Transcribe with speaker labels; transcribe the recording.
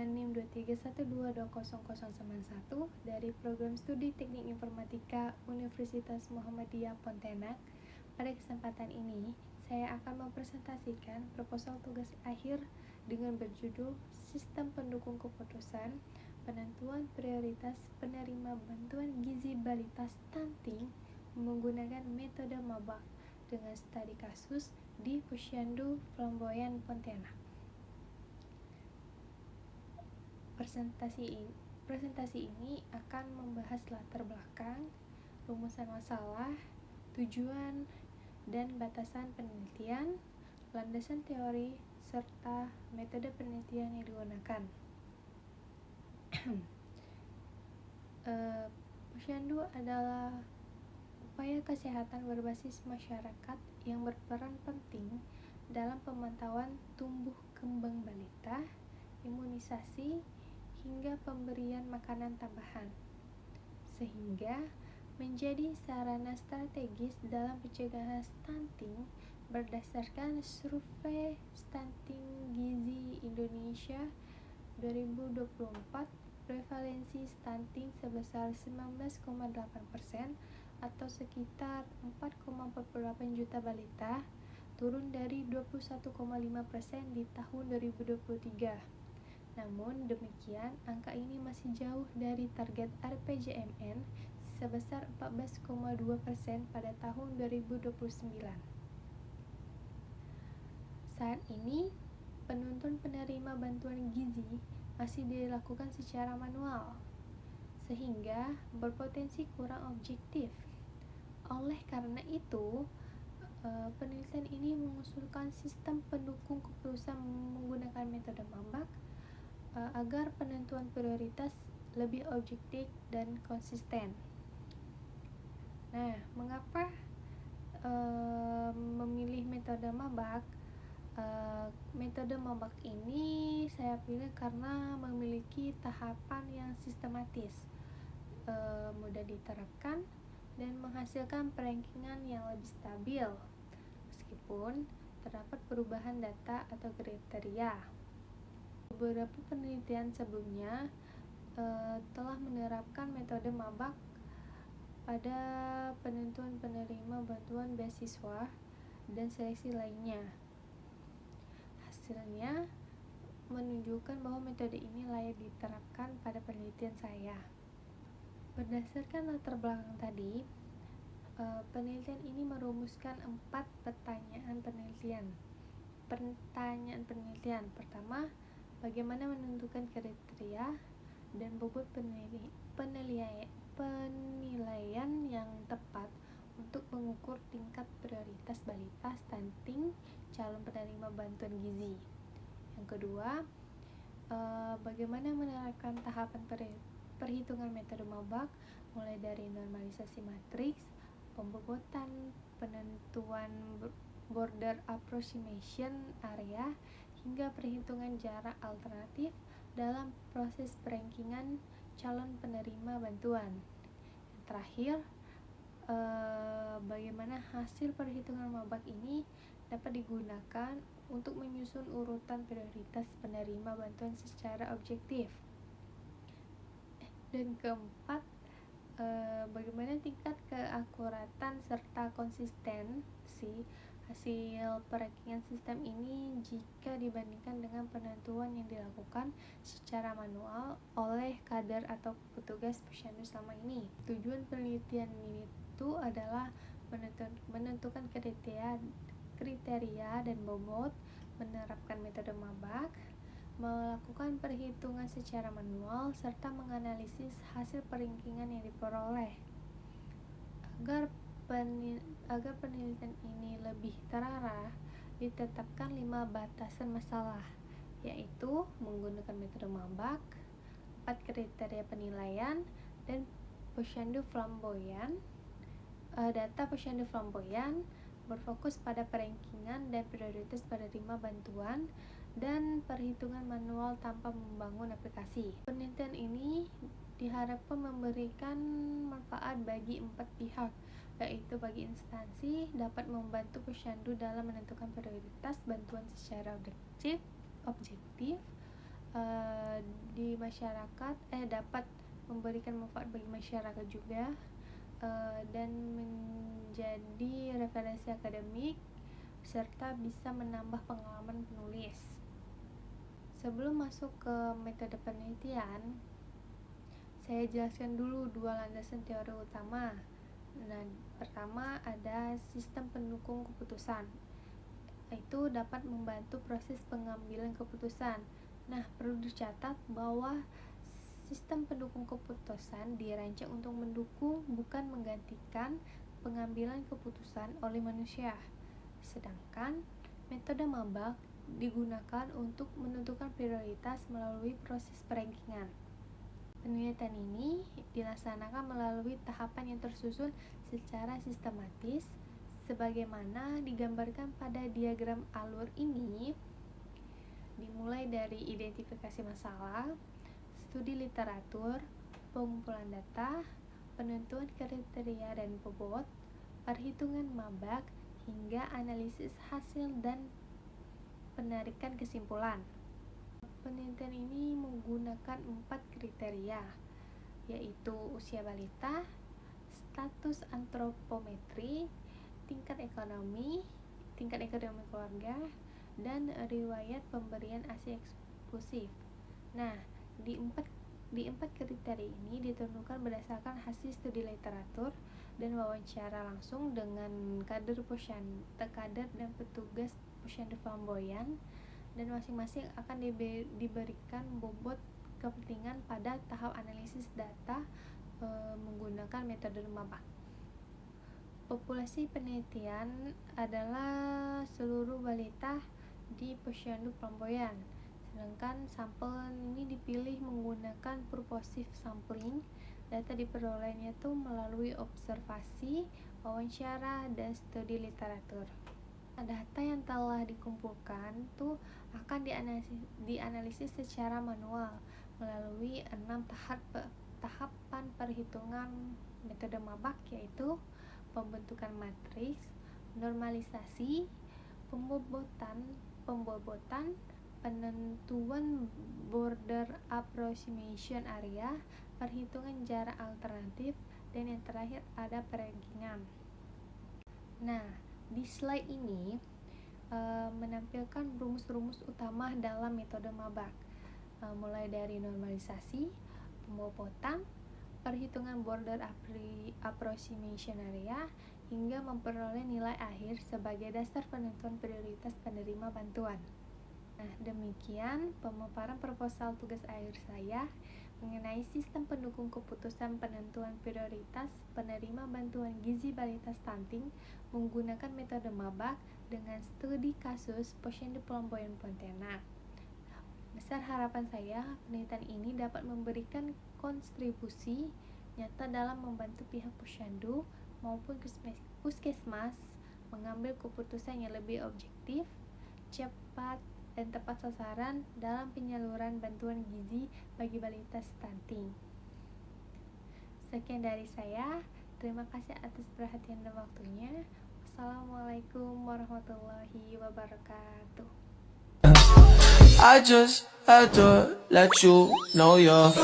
Speaker 1: dengan NIM 231220091 dari Program Studi Teknik Informatika Universitas Muhammadiyah Pontianak. Pada kesempatan ini, saya akan mempresentasikan proposal tugas akhir dengan berjudul Sistem Pendukung Keputusan Penentuan Prioritas Penerima Bantuan Gizi Balita Stunting menggunakan metode mabak dengan studi kasus di Posyandu Flamboyan Pontianak. Presentasi ini akan membahas latar belakang, rumusan masalah, tujuan, dan batasan penelitian, landasan teori, serta metode penelitian yang digunakan. Posyandu adalah upaya kesehatan berbasis masyarakat yang berperan penting dalam pemantauan tumbuh kembang balita, imunisasi, hingga pemberian makanan tambahan, sehingga menjadi sarana strategis dalam pencegahan stunting berdasarkan Survei Stunting Gizi Indonesia 2024. Prevalensi stunting sebesar 19,8% atau sekitar 4,48 juta balita, turun dari 21,5% di tahun 2023. Namun demikian, angka ini masih jauh dari target RPJMN sebesar 14,2% pada tahun 2029. Saat ini, penuntun penerima bantuan gizi masih dilakukan secara manual, sehingga berpotensi kurang objektif. Oleh karena itu, penelitian ini mengusulkan sistem pendukung keputusan menggunakan metode mabak agar penentuan prioritas lebih objektif dan konsisten. Nah, mengapa memilih metode mabak? Metode mabak ini saya pilih karena memiliki tahapan yang sistematis, mudah diterapkan, dan menghasilkan perankingan yang lebih stabil, meskipun terdapat perubahan data atau kriteria. Beberapa penelitian sebelumnya telah menerapkan metode mabak pada penentuan penerima bantuan beasiswa dan seleksi lainnya. Hasilnya menunjukkan bahwa metode ini layak diterapkan pada penelitian saya. Berdasarkan latar belakang tadi, penelitian ini merumuskan 4 pertanyaan penelitian. Pertama, bagaimana menentukan kriteria dan bobot penilaian yang tepat untuk mengukur tingkat prioritas balita stunting calon penerima bantuan gizi. Yang kedua, bagaimana menerapkan tahapan perhitungan metode mabak, mulai dari normalisasi matriks, pembobotan, penentuan border approximation area, hingga perhitungan jarak alternatif dalam proses perankingan calon penerima bantuan. Yang terakhir, bagaimana hasil perhitungan mabak ini dapat digunakan untuk menyusun urutan prioritas penerima bantuan secara objektif. Dan keempat, bagaimana tingkat keakuratan serta konsistensi hasil perankingan sistem ini jika dibandingkan dengan penentuan yang dilakukan secara manual oleh kader atau petugas posyandu selama ini. Tujuan penelitian itu adalah menentukan kriteria dan bobot, menerapkan metode mabak, melakukan perhitungan secara manual, serta menganalisis hasil perankingan yang diperoleh. Agar penelitian ini lebih terarah, ditetapkan 5 batasan masalah, yaitu menggunakan metode mabak, 4 kriteria penilaian, dan posyandu flamboyan. Data posyandu flamboyan berfokus pada perankingan dan prioritas penerima bantuan dan perhitungan manual tanpa membangun aplikasi. Penelitian ini diharapkan memberikan manfaat bagi 4 pihak, yaitu bagi instansi, dapat membantu posyandu dalam menentukan prioritas bantuan secara objektif, di masyarakat dapat memberikan manfaat bagi masyarakat juga, dan menjadi referensi akademik serta bisa menambah pengalaman penulis. Sebelum masuk ke metode penelitian, saya jelaskan dulu dua landasan teori utama. Nah, pertama ada sistem pendukung keputusan. Itu dapat membantu proses pengambilan keputusan. Nah, perlu dicatat bahwa sistem pendukung keputusan dirancang untuk mendukung, bukan menggantikan pengambilan keputusan oleh manusia. Sedangkan metode Mabak digunakan untuk menentukan prioritas melalui proses perankingan. Penelitian ini dilaksanakan melalui tahapan yang tersusun secara sistematis sebagaimana digambarkan pada diagram alur ini. Dimulai dari identifikasi masalah, studi literatur, pengumpulan data, penentuan kriteria dan bobot, perhitungan Mabak, hingga analisis hasil dan penarikan kesimpulan. Penelitian ini menggunakan 4 kriteria, yaitu usia balita, status antropometri, tingkat ekonomi keluarga, dan riwayat pemberian ASI eksklusif. Nah, di empat kriteria ini ditentukan berdasarkan hasil studi literatur dan wawancara langsung dengan kader dan petugas posyandu flamboyan, dan masing-masing akan diberikan bobot kepentingan pada tahap analisis data menggunakan metode Mabak. Populasi penelitian adalah seluruh balita di posyandu flamboyan, sedangkan sampel ini dipilih menggunakan purposive sampling. Data diperolehnya itu melalui observasi, wawancara, dan studi literatur. Data yang telah dikumpulkan tuh akan dianalisis secara manual melalui 6 tahapan perhitungan metode Mabak, yaitu pembentukan matriks, normalisasi, pembobotan, penentuan border approximation area, perhitungan jarak alternatif, dan yang terakhir ada perankingan. Nah, di slide ini menampilkan rumus-rumus utama dalam metode Mabak, mulai dari normalisasi, pembobotan, perhitungan border approximation area, hingga memperoleh nilai akhir sebagai dasar penentuan prioritas penerima bantuan. Nah, demikian pemaparan proposal tugas akhir saya mengenai sistem pendukung keputusan penentuan prioritas penerima bantuan gizi balita stunting menggunakan metode Mabak dengan studi kasus posyandu Flamboyan Pontianak. Besar harapan saya penelitian ini dapat memberikan kontribusi nyata dalam membantu pihak posyandu maupun puskesmas mengambil keputusan yang lebih objektif, cepat, dan tepat sasaran dalam penyaluran bantuan gizi bagi balita stunting. Sekian dari saya. Terima kasih atas perhatian dan waktunya. Wassalamualaikum warahmatullahi wabarakatuh.
Speaker 2: I just had to let you know you're